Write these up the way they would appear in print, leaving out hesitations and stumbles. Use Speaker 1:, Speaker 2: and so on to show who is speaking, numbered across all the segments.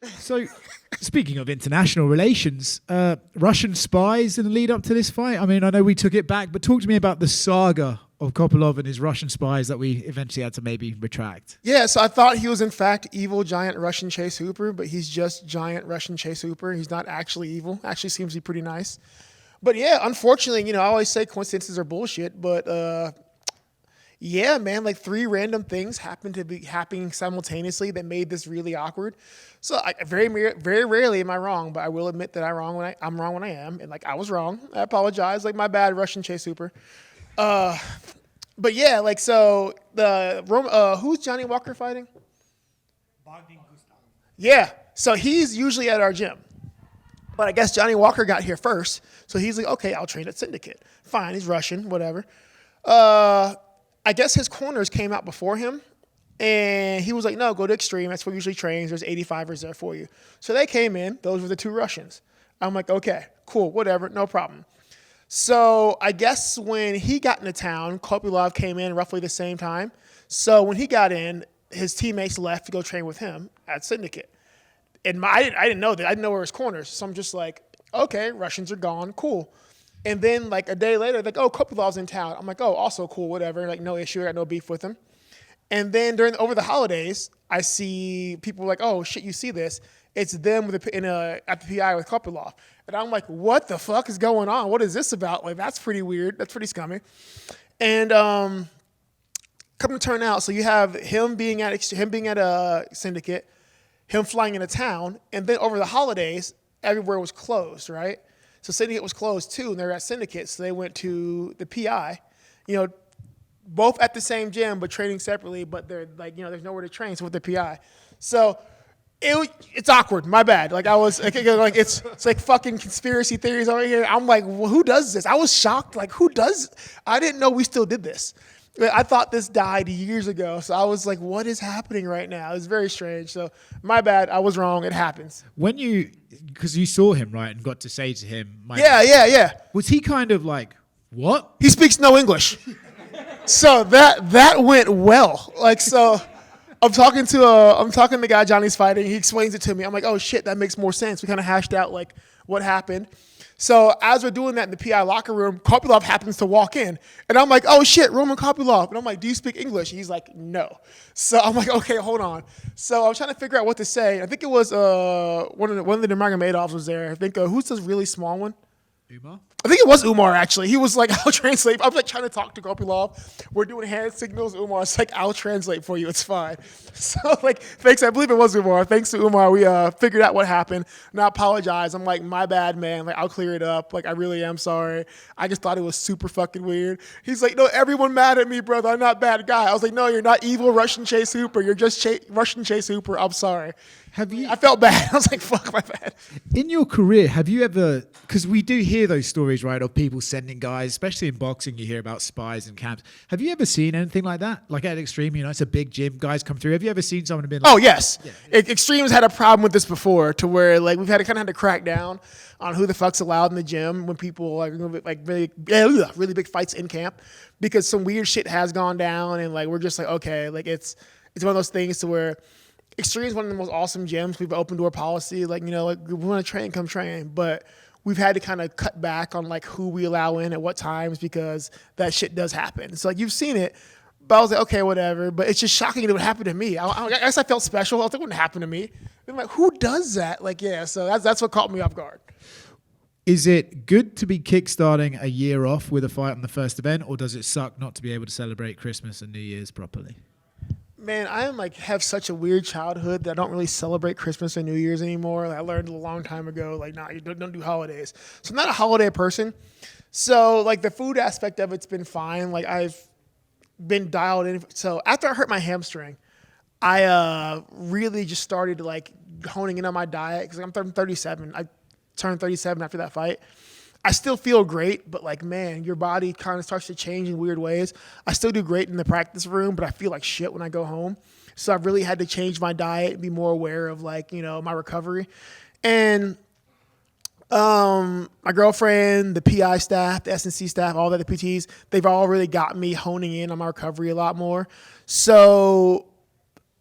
Speaker 1: So, speaking of international relations, Russian spies in the lead up to this fight. I mean, I know we took it back, but talk to me about the saga of Kopylov and his Russian spies that we eventually had to maybe retract.
Speaker 2: Yeah, so I thought he was in fact evil giant Russian Chase Hooper, but he's just giant Russian Chase Hooper. He's not actually evil. Actually seems to be pretty nice. But yeah, unfortunately, I always say coincidences are bullshit, but yeah, man, like 3 random things happened to be happening simultaneously that made this really awkward. So very rarely am I wrong, but I will admit that I'm wrong when I am, and like I was wrong. I apologize. Like my bad, Russian Chase Hooper. But yeah, like so who's Johnny Walker fighting? Yeah, so he's usually at our gym, but I guess Johnny Walker got here first, so he's like, okay, I'll train at Syndicate. Fine, he's Russian, whatever. I guess his corners came out before him, and he was like, no, go to Extreme. That's where he usually trains. There's 85ers there for you. So they came in. Those were the 2 Russians. I'm like, okay, cool, whatever, no problem. So I guess when he got into town, Kopylov came in roughly the same time. So when he got in, his teammates left to go train with him at Syndicate. And I didn't know that. I didn't know where his corners. So I'm just like, okay, Russians are gone, cool. And then like a day later, like, oh, Kopylov's in town. I'm like, oh, also cool, whatever. Like, no issue. I got no beef with him. And then over the holidays, I see people like, oh shit, you see this? It's them at the PI with Kopylov. And I'm like, what the fuck is going on? What is this about? Like, that's pretty weird. That's pretty scummy. And come to turn out, so you have him being at a Syndicate, him flying into town, and then over the holidays, everywhere was closed, right? So Syndicate was closed too, and they're at Syndicate, so they went to the PI, both at the same gym but training separately. But they're like, there's nowhere to train, so with the PI, so it's awkward. My bad. Like I was like it's like fucking conspiracy theories over here. I'm like, well, who does this? I was shocked. Like who does? I didn't know we still did this. I thought this died years ago, so I was like, what is happening right now? It's very strange. So my bad. I was wrong. It happens.
Speaker 1: Because you saw him, right, and got to say to him,
Speaker 2: yeah.
Speaker 1: Was he kind of like, what?
Speaker 2: He speaks no English. So that went well. Like, so I'm talking to the guy Johnny's fighting. He explains it to me. I'm like, oh shit, that makes more sense. We kind of hashed out like what happened. So as we're doing that in the PI locker room, Kopylov happens to walk in. And I'm like, oh shit, Roman Kopylov. And I'm like, do you speak English? And he's like, no. So I'm like, okay, hold on. So I was trying to figure out what to say. I think it was one of the Nurmagomedovs was there. I think, who's this really small one?
Speaker 1: Umar?
Speaker 2: I think it was Umar, actually. He was like, I'll translate. I was like trying to talk to Kopylov. We're doing hand signals. Umar, it's like, I'll translate for you. It's fine. So, like, thanks. I believe it was Umar. Thanks to Umar, we figured out what happened. And I apologize. I'm like, my bad, man. Like, I'll clear it up. Like, I really am sorry. I just thought it was super fucking weird. He's like, no, everyone mad at me, brother. I'm not a bad guy. I was like, no, you're not evil Russian Chase Hooper. You're just Russian Chase Hooper. I'm sorry. I felt bad. I was like, fuck, my bad.
Speaker 1: In your career, have you ever, because we do hear those stories, right, of people sending guys, especially in boxing, you hear about spies and camps. Have you ever seen anything like that? Like at Extreme, it's a big gym, guys come through. Have you ever seen someone have been like,
Speaker 2: oh, yes.
Speaker 1: Yeah.
Speaker 2: Extreme's had a problem with this before to where, like, we've had to crack down on who the fuck's allowed in the gym when people, like really big fights in camp because some weird shit has gone down and, like, we're just like, okay, like, it's one of those things to where Extreme is one of the most awesome gyms. We have an open door policy. Like, like we want to train, come train. But we've had to kind of cut back on like who we allow in at what times because that shit does happen. So like you've seen it, but I was like, okay, whatever. But it's just shocking that it would happen to me. I guess I felt special. I was like, it wouldn't happen to me. I'm like, who does that? Like, yeah. So that's what caught me off guard.
Speaker 1: Is it good to be kickstarting a year off with a fight on the first event, or does it suck not to be able to celebrate Christmas and New Year's properly?
Speaker 2: Man, I have such a weird childhood that I don't really celebrate Christmas and New Year's anymore. Like, I learned a long time ago, like, nah, you don't do holidays. So I'm not a holiday person. So, like, the food aspect of it's been fine. Like, I've been dialed in. So after I hurt my hamstring, I really just started, like, honing in on my diet because I'm 37. I turned 37 after that fight. I still feel great, but like, man, your body kind of starts to change in weird ways. I still do great in the practice room, but I feel like shit when I go home. So I've really had to change my diet and be more aware of like, my recovery. And my girlfriend, the PI staff, the S&C staff, all that, the PTs, they've all really got me honing in on my recovery a lot more. So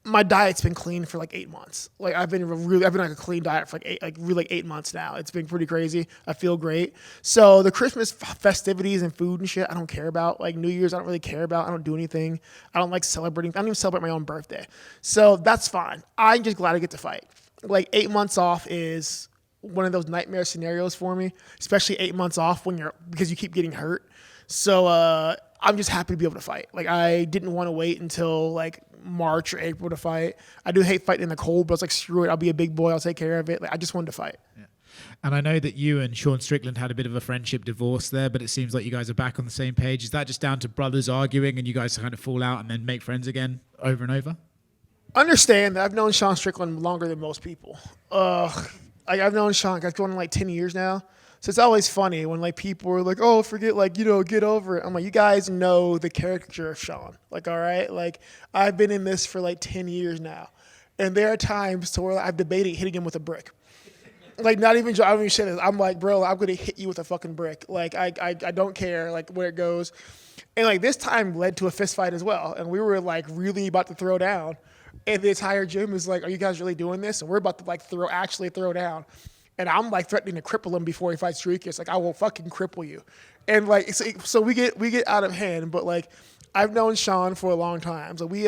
Speaker 2: my diet's been clean for like 8 months. Like I've been like a clean diet for like 8 months now. It's been pretty crazy. I feel great. So the Christmas festivities and food and shit, I don't care about. Like New Year's, I don't really care about. I don't do anything. I don't like celebrating. I don't even celebrate my own birthday. So that's fine. I'm just glad I get to fight. Like 8 months off is one of those nightmare scenarios for me, especially 8 months off because you keep getting hurt. So I'm just happy to be able to fight. Like I didn't want to wait until like March or April to fight. I do hate fighting in the cold, but I was like, screw it. I'll be a big boy. I'll take care of it. Like I just wanted to fight.
Speaker 1: Yeah. And I know that you and Sean Strickland had a bit of a friendship divorce there, but it seems like you guys are back on the same page. Is that just down to brothers arguing and you guys kind of fall out and then make friends again over and over?
Speaker 2: Understand that I've known Sean Strickland longer than most people. I've known Sean, guys, going on like 10 years now. So it's always funny when like people are like, oh, forget, like, get over it. I'm like, you guys know the caricature of Sean. Like, all right, like I've been in this for like 10 years now. And there are times to where I've debated hitting him with a brick. Like I don't even say this. I'm like, bro, I'm going to hit you with a fucking brick. Like I don't care like where it goes. And like this time led to a fist fight as well. And we were like really about to throw down. And the entire gym is like, are you guys really doing this? And we're about to like actually throw down. And I'm like threatening to cripple him before he fights Dricus. Like I will fucking cripple you. And like so we get out of hand. But like I've known Sean for a long time. So we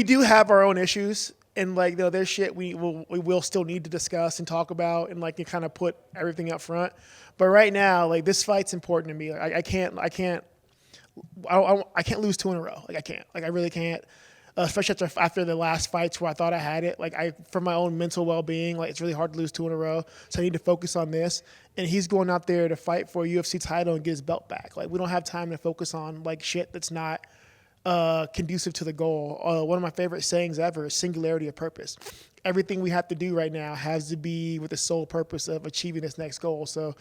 Speaker 2: do have our own issues. And like there's shit we will still need to discuss and talk about and like to kind of put everything up front. But right now, like this fight's important to me. Like I can't lose 2 in a row. Like I can't. Like I really can't. Especially after the last fights where I thought I had it. Like for my own mental well-being, like it's really hard to lose 2 in a row. So I need to focus on this. And he's going out there to fight for a UFC title and get his belt back. Like we don't have time to focus on like shit that's not conducive to the goal. One of my favorite sayings ever is singularity of purpose. Everything we have to do right now has to be with the sole purpose of achieving this next goal. So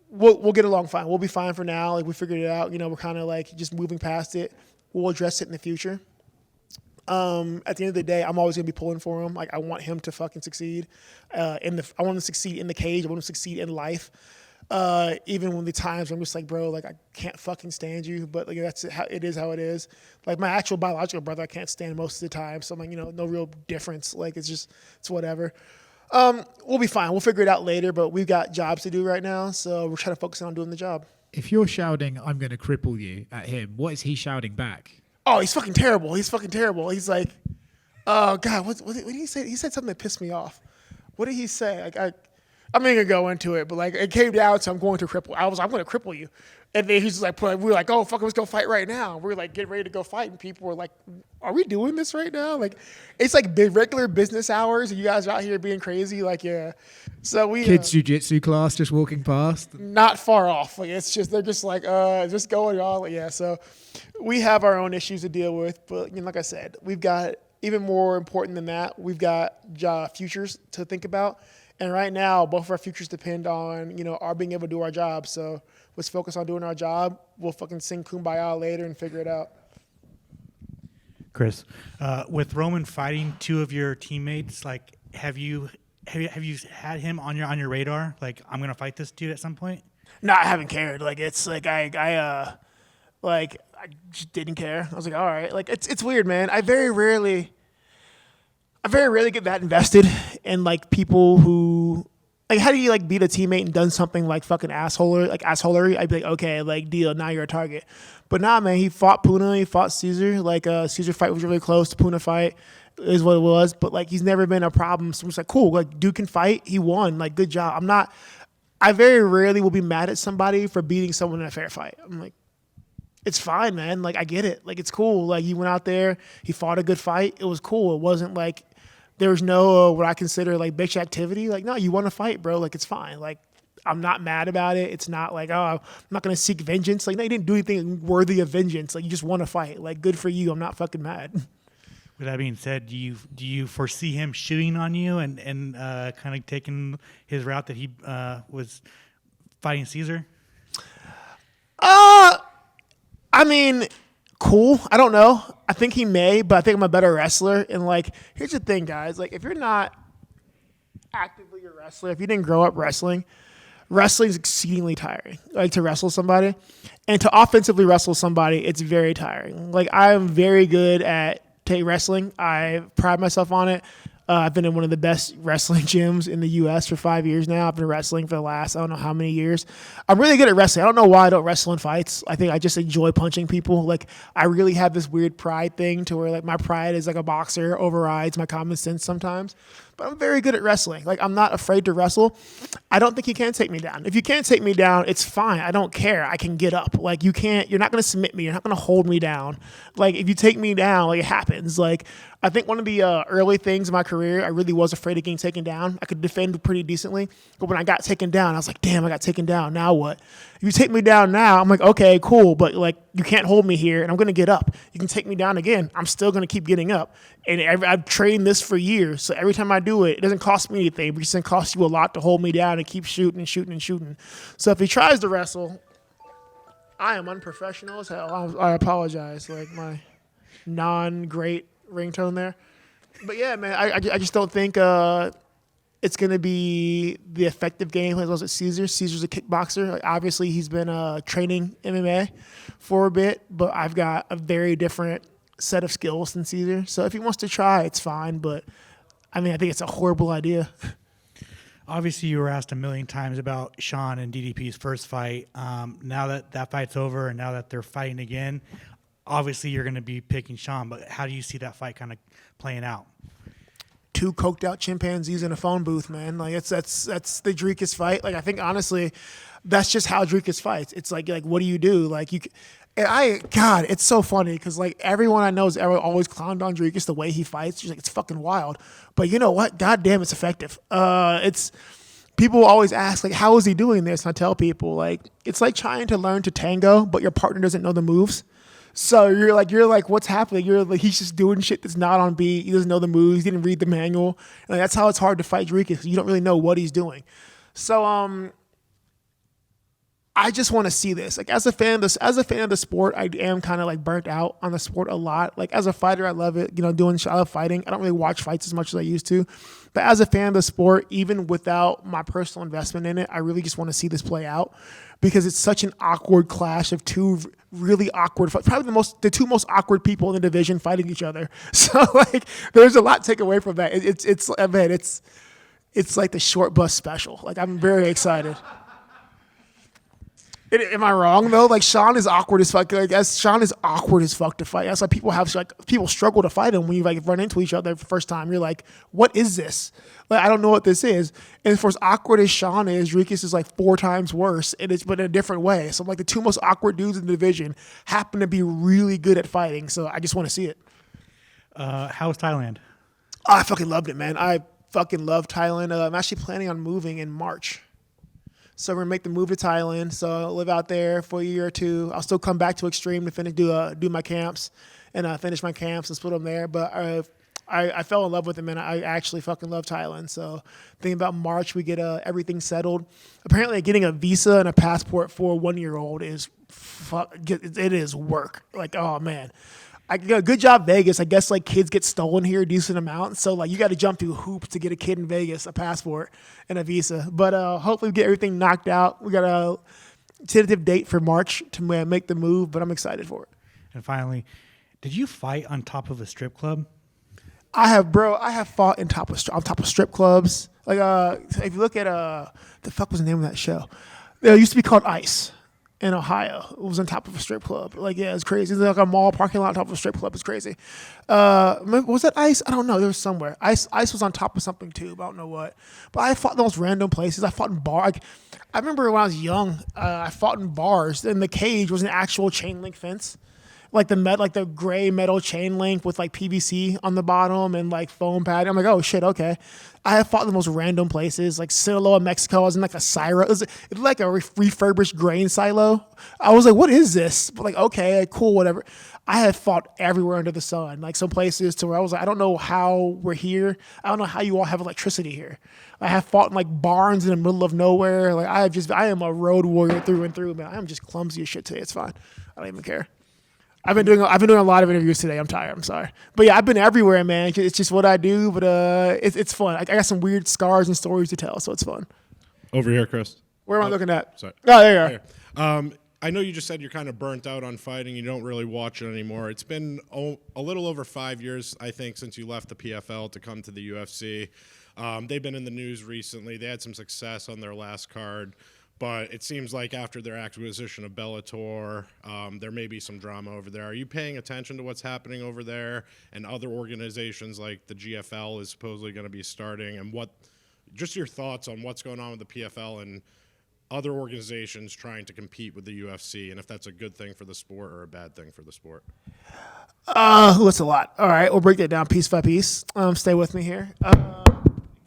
Speaker 2: we'll get along fine. We'll be fine for now. Like we figured it out. We're kind of like just moving past it. We'll address it in the future. At the end of the day, I'm always gonna be pulling for him. Like I want him to fucking succeed. I want him to succeed in the cage. I want him to succeed in life. Even when the times where I'm just like, bro, like I can't fucking stand you. But like that's how it is. Like my actual biological brother, I can't stand most of the time. So I'm like, no real difference. Like it's whatever. We'll be fine. We'll figure it out later. But we've got jobs to do right now, so we're trying to focus on doing the job.
Speaker 1: If you're shouting, "I'm going to cripple you" at him, what is he shouting back?
Speaker 2: Oh, he's fucking terrible. He's like, oh, God, what did he say? He said something that pissed me off. What did he say? Like, I'm not going to go into it, but, like, it came down to I'm going to cripple. I'm going to cripple you. And then he's like, we were like, oh, fuck, let's go fight right now. We were, like, getting ready to go fight, and people were like, are we doing this right now? Like, it's, like, regular business hours, and you guys are out here being crazy. Like, yeah. So we
Speaker 1: kids jiu-jitsu class just walking past.
Speaker 2: Not far off. Like, it's just, they're just like, just going on. Like, yeah, so we have our own issues to deal with, but like I said, we've got even more important than that. We've got futures to think about, and right now, both of our futures depend on our being able to do our job. So let's focus on doing our job. We'll fucking sing Kumbaya later and figure it out.
Speaker 3: Chris, with Roman fighting 2 of your teammates, like have you had him on your radar? Like I'm gonna fight this dude at some point.
Speaker 2: No, I haven't cared. Like it's like I just didn't care. I was like, all right. Like it's weird, man. I very rarely get that invested in like people who like how do you like beat a teammate and done something like fucking assholery? I'd be like, okay, like deal, now you're a target. But nah, man, he fought Puna, he fought Caesar. Like Caesar fight was really close. The Puna fight is what it was. But like he's never been a problem. So I'm just like, cool, like dude can fight. He won. Like good job. I very rarely will be mad at somebody for beating someone in a fair fight. I'm like, it's fine, man. Like, I get it. Like, it's cool. Like, he went out there. He fought a good fight. It was cool. It wasn't like there was no what I consider, like, bitch activity. Like, no, you want to fight, bro. Like, it's fine. Like, I'm not mad about it. It's not like, oh, I'm not going to seek vengeance. Like, no, you didn't do anything worthy of vengeance. Like, you just want to fight. Like, good for you. I'm not fucking mad.
Speaker 3: With that being said, do you foresee him shooting on you and kind of taking his route that he was fighting Caesar?
Speaker 2: I mean, cool. I don't know. I think he may, but I think I'm a better wrestler. And like, here's the thing, guys. Like, if you're not actively a wrestler, if you didn't grow up wrestling, wrestling is exceedingly tiring. Like to wrestle somebody, and to offensively wrestle somebody, it's very tiring. Like I am very good at wrestling. I pride myself on it. I've been in one of the best wrestling gyms in the U.S. for 5 years now. I've been wrestling for the last, I don't know how many years. I'm really good at wrestling. I don't know why I don't wrestle in fights. I think I just enjoy punching people. Like, I really have this weird pride thing to where, like, my pride as, like, a boxer overrides my common sense sometimes. But I'm very good at wrestling. Like, I'm not afraid to wrestle. I don't think you can take me down. If you can't take me down, it's fine. I don't care. I can get up. Like, you're not going to submit me. You're not going to hold me down. Like, if you take me down, like, it happens. Like, I think one of the early things in my career, I really was afraid of getting taken down. I could defend pretty decently. But when I got taken down, I was like, damn, I got taken down. Now what? If you take me down now, I'm like, okay, cool. But, like, you can't hold me here, and I'm going to get up. You can take me down again. I'm still going to keep getting up. And I've trained this for years. So every time I do it, it doesn't cost me anything. But it's going to cost you a lot to hold me down and keep shooting and shooting and shooting. So if he tries to wrestle, I am unprofessional as hell. I apologize. Like my non-great ringtone there. But yeah, man, I just don't think it's going to be the effective game as well as Caesar. Caesar's a kickboxer. Like, obviously, he's been training MMA for a bit, but I've got a very different set of skills than Caesar. So if he wants to try, it's fine. But, I mean, I think it's a horrible idea.
Speaker 3: Obviously, you were asked a million times about Sean and DDP's first fight. Now that fight's over and now that they're fighting again, obviously you're going to be picking Sean. But how do you see that fight kind of playing out?
Speaker 2: Two coked out chimpanzees in a phone booth, man. Like that's the Dricus fight. Like I think honestly, that's just how Dricus fights. It's like what do you do? Like God, it's so funny because like everyone I know has ever always clowned on Dricus the way he fights. She's like, it's fucking wild. But you know what? God damn, it's effective. It's people always ask like, how is he doing this? And I tell people like, it's like trying to learn to tango, but your partner doesn't know the moves. So you're like, what's happening? You're like, he's just doing shit that's not on beat. He doesn't know the moves. He didn't read the manual. And that's how it's hard to fight Dricus. You don't really know what he's doing. So I just want to see this. Like as a fan of the sport, I am kind of like burnt out on the sport a lot. Like as a fighter, I love it. I love fighting. I don't really watch fights as much as I used to. But as a fan of the sport, even without my personal investment in it, I really just want to see this play out because it's such an awkward clash of two really awkward, probably the two most awkward people in the division fighting each other. So like, there's a lot to take away from that. It's like the short bus special. Like I'm very excited. Am I wrong though? Like Sean is awkward as fuck. Like Sean is awkward as fuck to fight. That's why people struggle to fight him when you like run into each other for the first time. You're like, what is this? Like I don't know what this is. And for as awkward as Sean is, Dricus is like 4 times worse. And it's but in a different way. So like the two most awkward dudes in the division happen to be really good at fighting. So I just want to see it.
Speaker 3: How was Thailand?
Speaker 2: Oh, I fucking loved it, man. I fucking love Thailand. I'm actually planning on moving in March. So we're gonna make the move to Thailand. So I'll live out there for a year or two. I'll still come back to Extreme to finish do my camps and finish my camps and split them there. But I fell in love with it, man. I actually fucking love Thailand. So thinking about March, we get everything settled. Apparently, getting a visa and a passport for a 1-year-old is it is work. Like oh man. Good job, Vegas. I guess like kids get stolen here a decent amount. So like you got to jump through hoops to get a kid in Vegas a passport and a visa. But hopefully we get everything knocked out. We got a tentative date for March to make the move, but I'm excited for it.
Speaker 3: And finally, did you fight on top of a strip club?
Speaker 2: I have fought on top of strip clubs. Like if you look at the fuck was the name of that show? It used to be called Ice. In Ohio. It was on top of a strip club. Like, yeah, it's crazy. It's like a mall parking lot on top of a strip club. It's crazy. Was that Ice? I don't know. There was somewhere. Ice was on top of something too, but I don't know what. But I fought in those random places. I fought in bars. I remember when I was young, I fought in bars, and the cage was an actual chain link fence. Like the gray metal chain link with like PVC on the bottom and like foam pad. I'm like, oh shit, okay. I have fought in the most random places, like Sinaloa, Mexico. I was in like a silo. It was like a refurbished grain silo. I was like, what is this? But like, okay, cool, whatever. I have fought everywhere under the sun. Like some places to where I was like, I don't know how we're here. I don't know how you all have electricity here. I have fought in like barns in the middle of nowhere. Like I am a road warrior through and through, man. I am just clumsy as shit today. It's fine. I don't even care. I've been doing a lot of interviews today. I'm tired. I'm sorry, but yeah, I've been everywhere, man. It's just what I do, but it's fun. I got some weird scars and stories to tell, so it's fun.
Speaker 4: Over here, Chris.
Speaker 2: Where am I looking at?
Speaker 4: Sorry.
Speaker 2: Oh, there you are.
Speaker 4: I know you just said you're kind of burnt out on fighting. You don't really watch it anymore. It's been a little over 5 years, I think, since you left the PFL to come to the UFC. They've been in the news recently. They had some success on their last card, but it seems like after their acquisition of Bellator, there may be some drama over there. Are you paying attention to what's happening over there and other organizations like the GFL is supposedly going to be starting? And just your thoughts on what's going on with the PFL and other organizations trying to compete with the UFC, and if that's a good thing for the sport or a bad thing for the sport?
Speaker 2: That's a lot. All right, we'll break that down piece by piece. Stay with me here.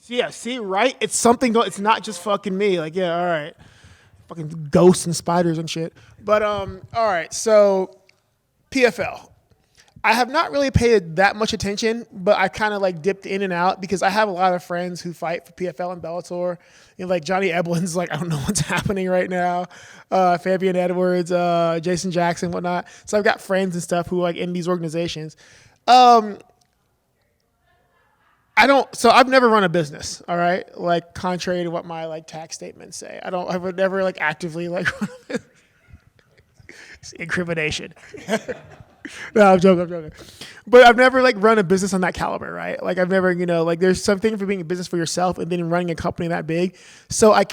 Speaker 2: Yeah, see, right? It's something. It's not just fucking me. Like, yeah, all right, fucking ghosts and spiders and shit. But all right. So PFL. I have not really paid that much attention, but I kind of like dipped in and out because I have a lot of friends who fight for PFL and Bellator. Like Johnny Eblin's like, I don't know what's happening right now. Fabian Edwards, Jason Jackson, whatnot. So I've got friends and stuff who like in these organizations. So I've never run a business, all right? Like contrary to what my like tax statements say. I would never like actively like it's incrimination. No, I'm joking. But I've never like run a business on that caliber, right? Like I've never, like there's something for being a business for yourself and then running a company that big. So I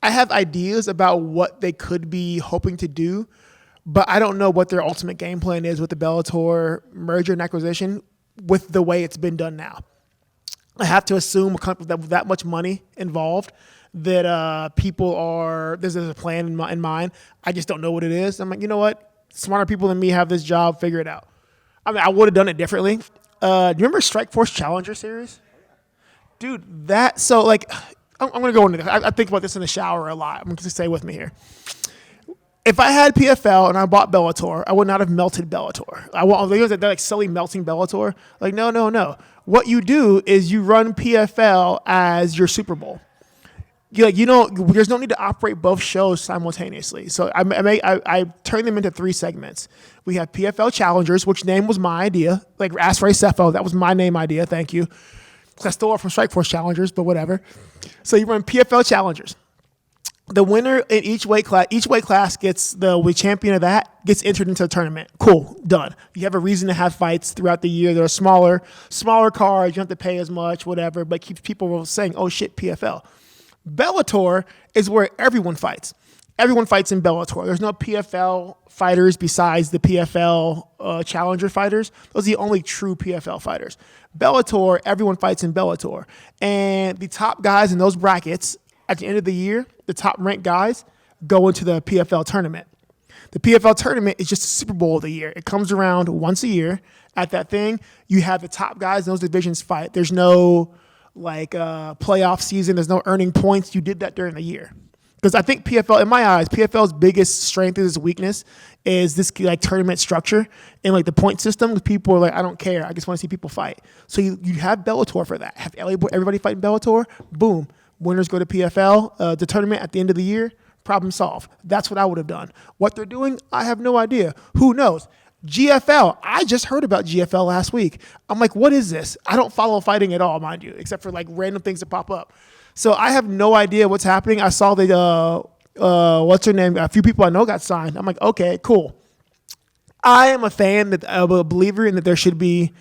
Speaker 2: have ideas about what they could be hoping to do, but I don't know what their ultimate game plan is with the Bellator merger and acquisition with the way it's been done now. I have to assume a company with that much money involved that there's a plan in mind. I just don't know what it is. I'm like, you know what? Smarter people than me have this job. Figure it out. I mean, I would have done it differently. Do you remember Strikeforce Challenger series? Dude, I'm going to go into this. I think about this in the shower a lot. I'm going to stay with me here. If I had PFL and I bought Bellator, I would not have melted Bellator. They're like silly melting Bellator. Like, no. What you do is you run PFL as your Super Bowl. There's no need to operate both shows simultaneously. So I turned them into 3 segments. We have PFL Challengers, which name was my idea. Like Ask Ray Cepho, that was my name idea. Thank you. I stole it from Strikeforce Challengers, but whatever. So you run PFL Challengers. The winner in each weight class gets the champion of that gets entered into the tournament. Cool, done. You have a reason to have fights throughout the year. They're smaller cards. You don't have to pay as much, whatever. But keeps people saying, "Oh shit, PFL." Bellator is where everyone fights. Everyone fights in Bellator. There's no PFL fighters besides the PFL challenger fighters. Those are the only true PFL fighters. Bellator, everyone fights in Bellator. And the top guys in those brackets, at the end of the year, the top ranked guys go into the PFL tournament. The PFL tournament is just a Super Bowl of the year. It comes around once a year. At that thing, you have the top guys in those divisions fight. There's no playoff season. There's no earning points. You did that during the year. Because I think PFL, in my eyes, PFL's biggest strength and its weakness is this like tournament structure and like the point system. People are like, I don't care. I just want to see people fight. So you have Bellator for that. Have everybody fight in Bellator. Boom. Winners go to PFL. The tournament at the end of the year. Problem solved. That's what I would have done. What they're doing, I have no idea. Who knows? GFL. I just heard about GFL last week. I'm like, what is this? I don't follow fighting at all, mind you, except for like random things that pop up. So I have no idea what's happening. I saw the, what's her name? A few people I know got signed. I'm like, okay, cool. I am a believer in that there should be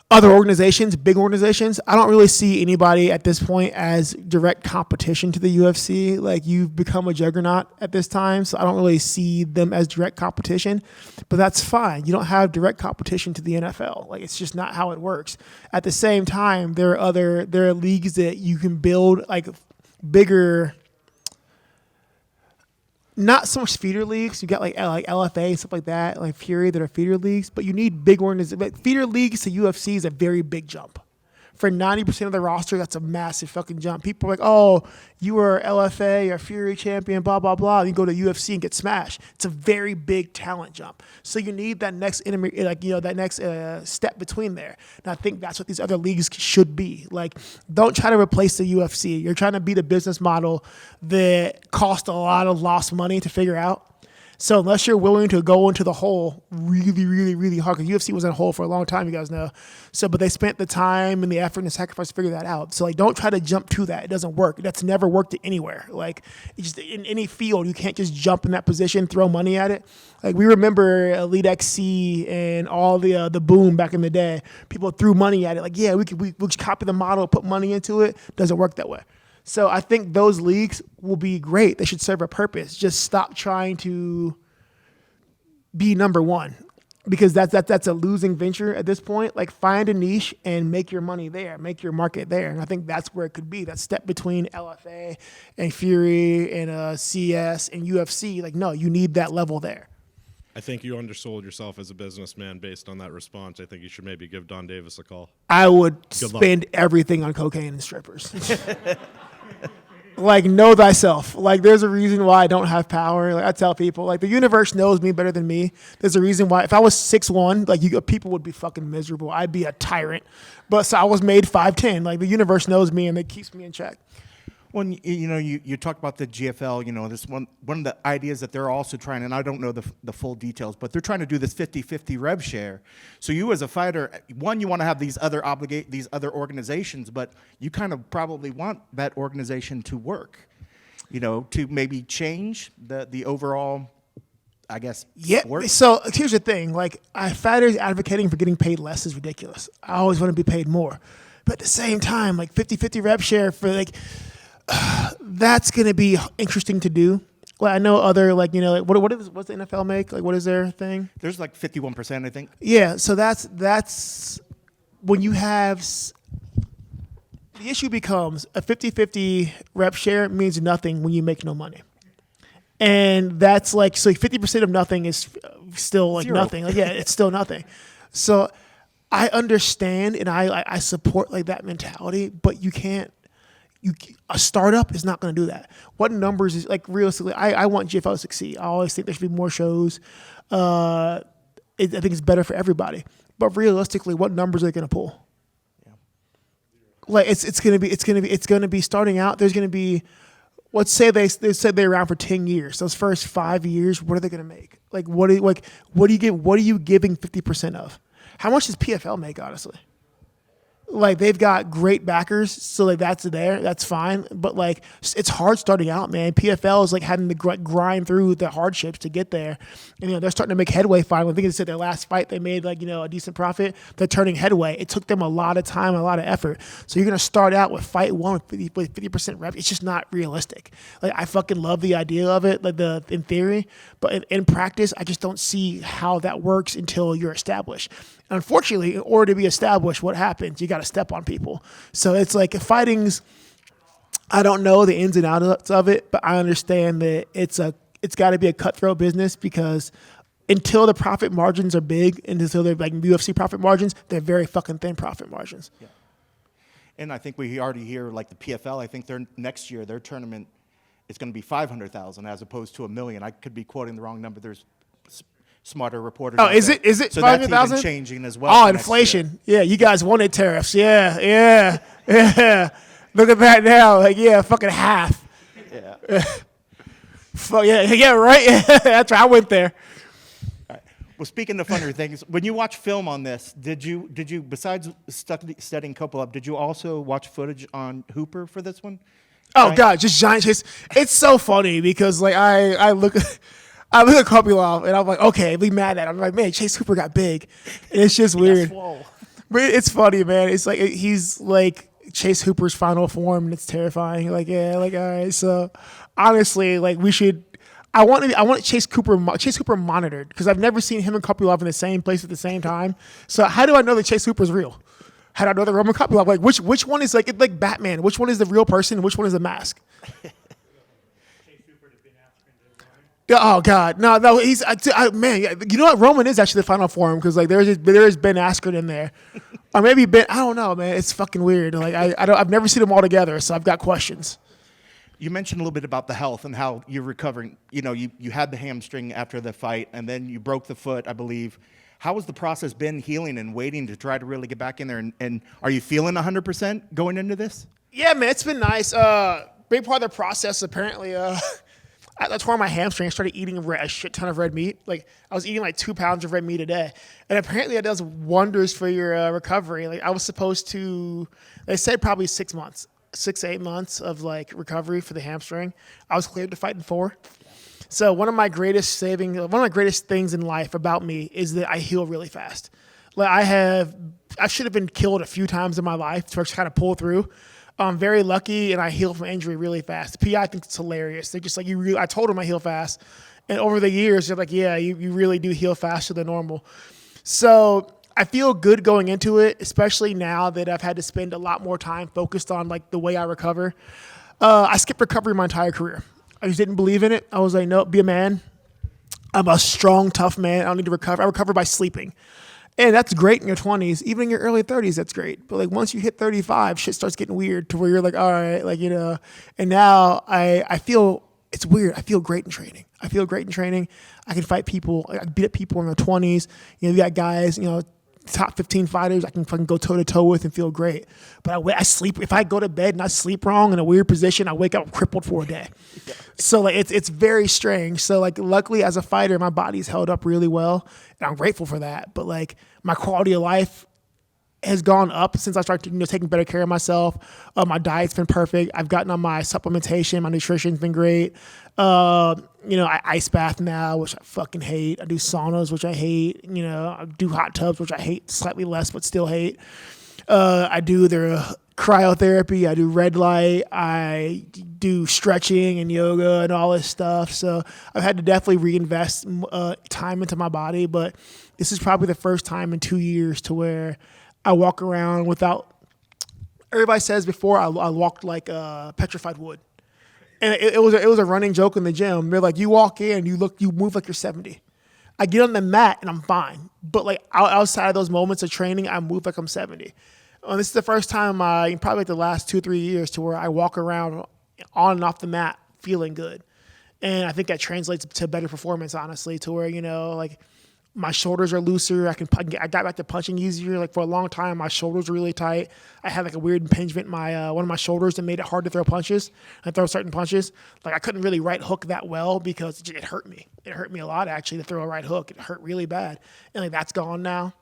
Speaker 2: other organizations, big organizations. I don't really see anybody at this point as direct competition to the UFC. Like you've become a juggernaut at this time, so I don't really see them as direct competition. But that's fine. You don't have direct competition to the NFL. Like it's just not how it works. At the same time, there are leagues that you can build like bigger. Not so much feeder leagues. You got like LFA and stuff like that, like Fury that are feeder leagues. But you need big organizations. But feeder leagues to UFC is a very big jump. For 90% of the roster, that's a massive fucking jump. People are like, oh, you were LFA or Fury champion, blah, blah, blah. And you go to UFC and get smashed. It's a very big talent jump. So you need that next step between there. And I think that's what these other leagues should be. Like, don't try to replace the UFC. You're trying to beat a business model that cost a lot of lost money to figure out. So unless you're willing to go into the hole really, really, really hard, because UFC was in a hole for a long time, you guys know. So, but they spent the time and the effort and the sacrifice to figure that out. So, like, don't try to jump to that. It doesn't work. That's never worked anywhere. Like, it's just in any field, you can't just jump in that position, throw money at it. Like, we remember Elite XC and all the boom back in the day. People threw money at it. Like, yeah, we could copy the model, put money into it. Doesn't work that way. So I think those leagues will be great. They should serve a purpose. Just stop trying to be number one, because that's a losing venture at this point. Like, find a niche and make your money there, make your market there. And I think that's where it could be. That step between LFA and Fury and CS and UFC. Like, no, you need that level there.
Speaker 4: I think you undersold yourself as a businessman based on that response. I think you should maybe give Don Davis a call.
Speaker 2: I would spend everything on cocaine and strippers. Like, know thyself. Like, there's a reason why I don't have power. Like, I tell people, like, the universe knows me better than me. There's a reason why. If I was 6'1", like, people would be fucking miserable. I'd be a tyrant. But so I was made 5'10". Like, the universe knows me, and it keeps me in check.
Speaker 5: When you talk about the GFL, this one of the ideas that they're also trying, and I don't know the full details, but they're trying to do this 50-50 rev share. So you as a fighter, one, you want to have these other organizations, but you kind of probably want that organization to work, to maybe change the overall, I guess.
Speaker 2: Yeah.
Speaker 5: Work.
Speaker 2: So here's the thing: like, fighters advocating for getting paid less is ridiculous. I always want to be paid more, but at the same time, like 50-50 rev share for like. That's gonna be interesting to do. Well, I know other what's the NFL make? Like, what is their thing?
Speaker 5: There's like 51%, I think.
Speaker 2: Yeah, so that's when you have the issue becomes a 50-50 rep share means nothing when you make no money, and that's like, so 50% of nothing is still like 0. Nothing. Like, yeah, it's still nothing. So I understand and I support like that mentality, but you can't. A startup is not going to do that. What numbers is, like, realistically, I want GFL to succeed. I always think there should be more shows. I think it's better for everybody. But realistically, what numbers are they going to pull? Yeah. Like, it's going to be starting out. There's going to be, let's say they said they're around for 10 years. Those first 5 years, what are they going to make? Like, what are you giving 50% of? How much does PFL make, honestly? Like, they've got great backers, so like that's fine. But like, it's hard starting out, man. PFL is like having to grind through the hardships to get there, and they're starting to make headway finally. I think they said their last fight they made like a decent profit. They're turning headway. It took them a lot of time, a lot of effort. So you're gonna start out with fight one with 50% rep. It's just not realistic. Like, I fucking love the idea of it, like in theory, but in practice, I just don't see how that works until you're established. Unfortunately, in order to be established, what happens? You got to step on people. So it's like fighting's, I don't know the ins and outs of it, but I understand that it's got to be a cutthroat business, because until the profit margins are big and until they're like UFC profit margins, they're very fucking thin profit margins.
Speaker 5: Yeah. And I think we already hear like the PFL, I think next year their tournament is going to be 500,000 as opposed to $1 million. I could be quoting the wrong number. There's smarter reporters.
Speaker 2: Oh, is it
Speaker 5: so
Speaker 2: 500,000?
Speaker 5: That's even changing as well.
Speaker 2: Oh, inflation. Yeah, you guys wanted tariffs. Yeah. Look at that now. Like, yeah, fucking half.
Speaker 5: Yeah.
Speaker 2: Fuck yeah, right. That's right. I went there.
Speaker 5: All right. Well, speaking of funner things, when you watch film on this, did you besides studying Kopylov, did you also watch footage on Hooper for this one?
Speaker 2: Oh God, just giant chase. It's so funny because like I look at Kopylov and I'm like, okay, be mad at him. I'm like, man, Chase Hooper got big. And it's just weird. But it's funny, man. It's like he's like Chase Hooper's final form, and it's terrifying. Like, yeah, like, all right. So honestly, like, we should. I want Chase Hooper monitored, because I've never seen him and Kopylov in the same place at the same time. So how do I know that Chase Hooper's real? How do I know that Roman Kopylov? Like, which one is like Batman? Which one is the real person? Which one is the mask? Oh God, no, he's man. You know what? Roman is actually the final form, because like there is Ben Askren in there, or maybe Ben. I don't know, man. It's fucking weird. Like I've never seen them all together, so I've got questions.
Speaker 5: You mentioned a little bit about the health and how you're recovering. You know, you had the hamstring after the fight, and then you broke the foot, I believe. How has the process been healing and waiting to try to really get back in there? And are you feeling 100% going into this?
Speaker 2: Yeah, man, it's been nice. Big part of the process, apparently. I tore my hamstring. I started eating a shit ton of red meat. Like I was eating like 2 pounds of red meat a day, and apparently that does wonders for your recovery. Like I was supposed to, they say probably 6 months, 6 to 8 months of like recovery for the hamstring. I was cleared to fight in 4. So one of my greatest things in life about me is that I heal really fast. Like I should have been killed a few times in my life to kind of pull through. I'm very lucky, and I heal from injury really fast. The PI thinks it's hilarious. They're just like, I told them I heal fast. And over the years, they're like, yeah, you really do heal faster than normal. So I feel good going into it, especially now that I've had to spend a lot more time focused on like the way I recover. I skipped recovery my entire career. I just didn't believe in it. I was like, no, be a man. I'm a strong, tough man. I don't need to recover. I recover by sleeping. And that's great in your 20s. Even in your early 30s, that's great. But like once you hit 35, shit starts getting weird to where you're like, all right, like, you know. And now I feel, it's weird. I feel great in training. I can fight people. I can beat up people in their 20s. You know, you got guys, you know, top 15 fighters I can fucking go toe-to-toe with and feel great. But I sleep. If I go to bed and I sleep wrong in a weird position, I wake up crippled for a day. Yeah. So like it's very strange. So like luckily as a fighter, my body's held up really well, and I'm grateful for that. But like my quality of life has gone up since I started, you know, taking better care of myself. My diet's been perfect. I've gotten on my supplementation. My nutrition's been great. You know, I ice bath now, which I fucking hate. I do saunas, which I hate. You know, I do hot tubs, which I hate slightly less, but still hate. I do the cryotherapy. I do red light. I do stretching and yoga and all this stuff. So I've had to definitely reinvest time into my body. But this is probably the first time in 2 years to where I walk around without. Everybody says before I walked like petrified wood, and it was a running joke in the gym. They're like, you walk in, you move like you're 70. I get on the mat and I'm fine, but like outside of those moments of training, I move like I'm 70. And this is the first time in probably like the last 2-3 years to where I walk around on and off the mat feeling good, and I think that translates to better performance, honestly, to where, you know, like. My shoulders are looser. I got back to punching easier. Like for a long time, my shoulders were really tight. I had like a weird impingement in my one of my shoulders that made it hard to throw punches and throw certain punches. Like I couldn't really right hook that well because it hurt me. It hurt me a lot actually to throw a right hook. It hurt really bad, and like that's gone now.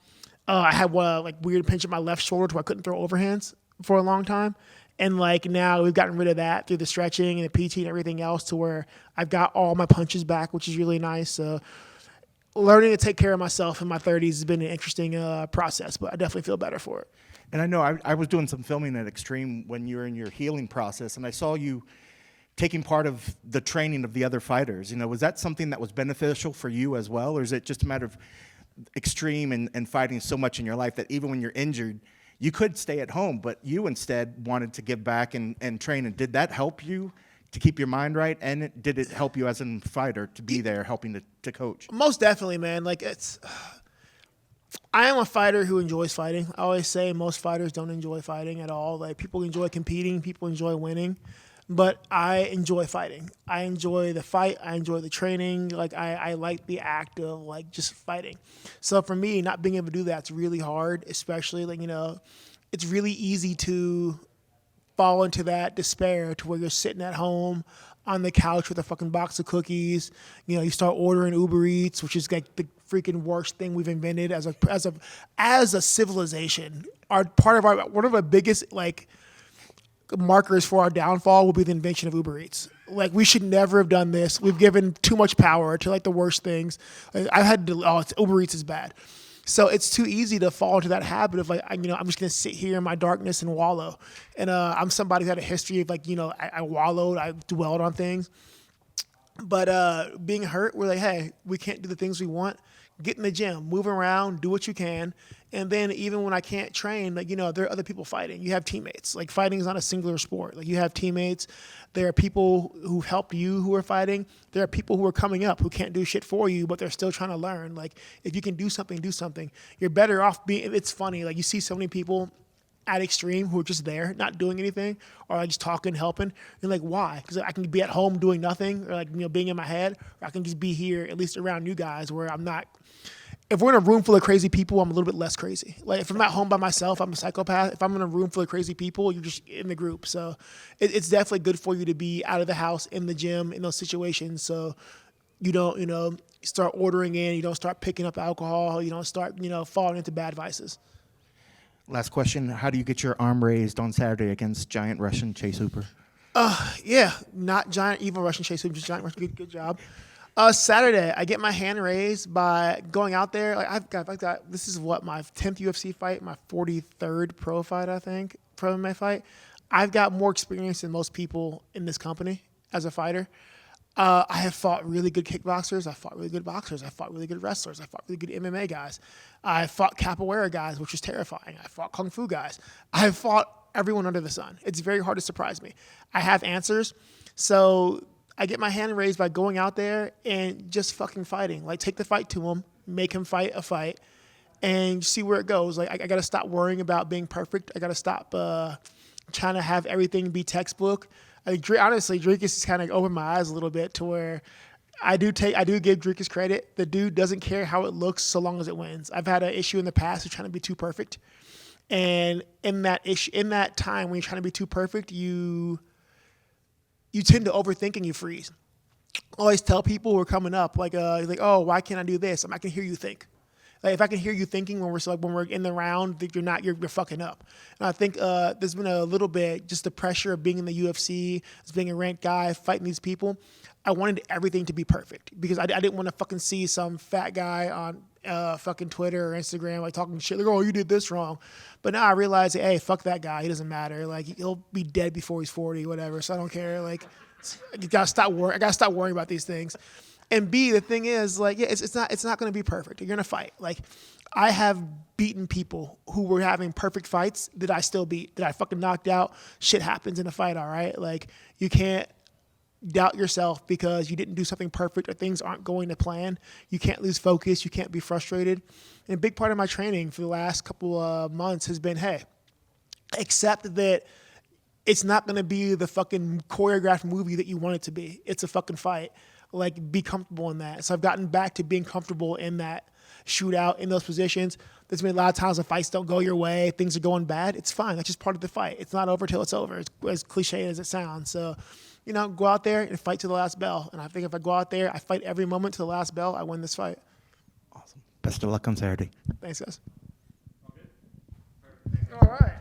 Speaker 2: I had like weird pinch in my left shoulder to where I couldn't throw overhands for a long time. And like now we've gotten rid of that through the stretching and the PT and everything else to where I've got all my punches back, which is really nice. So. Learning to take care of myself in my 30s has been an interesting process, but I definitely feel better for it.
Speaker 5: And I know I was doing some filming at Extreme when you were in your healing process, and I saw you taking part of the training of the other fighters. You know, was that something that was beneficial for you as well, or is it just a matter of Extreme and fighting so much in your life that even when you're injured, you could stay at home, but you instead wanted to give back and train? And did that help you to keep your mind right, and did it help you as a fighter to be there helping to coach?
Speaker 2: Most definitely, man. Like I am a fighter who enjoys fighting. I always say most fighters don't enjoy fighting at all. Like people enjoy competing, people enjoy winning, but I enjoy fighting. I enjoy the fight. I enjoy the training. Like I like the act of like just fighting. So for me, not being able to do that's really hard, especially like, you know, it's really easy to fall into that despair to where you're sitting at home on the couch with a fucking box of cookies. You know, you start ordering Uber Eats, which is like the freaking worst thing we've invented as a civilization. One of our biggest like markers for our downfall will be the invention of Uber Eats. Like we should never have done this. We've given too much power to like the worst things. Like, Uber Eats is bad. So it's too easy to fall into that habit of like, I'm just going to sit here in my darkness and wallow. And I'm somebody who had a history of like, you know, I wallowed, I dwelled on things. But being hurt, we're like, hey, we can't do the things we want. Get in the gym, move around, do what you can. And then even when I can't train, like, you know, there are other people fighting. You have teammates. Like fighting is not a singular sport. Like you have teammates. There are people who help you who are fighting. There are people who are coming up who can't do shit for you, but they're still trying to learn. Like if you can do something, do something. You're better off being, it's funny. Like you see so many people at Extreme who are just there, not doing anything, or like just talking, helping. You're like, why? Because I can be at home doing nothing, or like, you know, being in my head, or I can just be here at least around you guys where I'm not. if we're in a room full of crazy people, I'm a little bit less crazy. Like if I'm at home by myself, I'm a psychopath. If I'm in a room full of crazy people, you're just in the group. So it's definitely good for you to be out of the house, in the gym, in those situations. So you don't, start ordering in, you don't start picking up alcohol, you don't start, falling into bad vices.
Speaker 5: Last question: how do you get your arm raised on Saturday against giant Russian Chase Hooper?
Speaker 2: Yeah, not giant evil Russian Chase Hooper, just giant Russian. Good job. Saturday, I get my hand raised by going out there. Like I've got. This is what my 10th UFC fight, my 43rd pro fight, I think, pro MMA fight. I've got more experience than most people in this company as a fighter. I have fought really good kickboxers. I fought really good boxers. I fought really good wrestlers. I fought really good MMA guys. I fought capoeira guys, which was terrifying. I fought kung fu guys. I have fought everyone under the sun. It's very hard to surprise me. I have answers, so I get my hand raised by going out there and just fucking fighting. Like, take the fight to him, make him fight a fight, and see where it goes. Like, I got to stop worrying about being perfect. I got to stop trying to have everything be textbook. Honestly, Dricus has kind of opened my eyes a little bit to where I do give Dricus credit. The dude doesn't care how it looks so long as it wins. I've had an issue in the past of trying to be too perfect. And in that time when you're trying to be too perfect, you tend to overthink and you freeze. I always tell people who are coming up, like, oh, why can't I do this? I can hear you think. Like, if I can hear you thinking when we're in the round, that you're fucking up. And I think there's been a little bit just the pressure of being in the UFC, as being a ranked guy, fighting these people. I wanted everything to be perfect because I didn't want to fucking see some fat guy on fucking Twitter or Instagram like talking shit like, oh, you did this wrong. But now I realize, hey, fuck that guy. He doesn't matter. Like, he'll be dead before he's 40, whatever. So I don't care. Like, I gotta stop worrying about these things. And B, the thing is, like, yeah, it's not going to be perfect. You're going to fight. Like, I have beaten people who were having perfect fights that I still beat, that I fucking knocked out. Shit happens in a fight, all right? Like, you can't doubt yourself because you didn't do something perfect or things aren't going to plan. You can't lose focus. You can't be frustrated. And a big part of my training for the last couple of months has been, hey, accept that it's not going to be the fucking choreographed movie that you want it to be. It's a fucking fight. Like, be comfortable in that. So I've gotten back to being comfortable in that shootout, in those positions. There's been a lot of times the fights don't go your way, things are going bad. It's fine. That's just part of the fight. It's not over till it's over, as cliche as it sounds. So, go out there and fight to the last bell. And I think if I go out there, I fight every moment to the last bell, I win this fight.
Speaker 5: Awesome. Best of luck on Saturday.
Speaker 2: Thanks, guys. All right.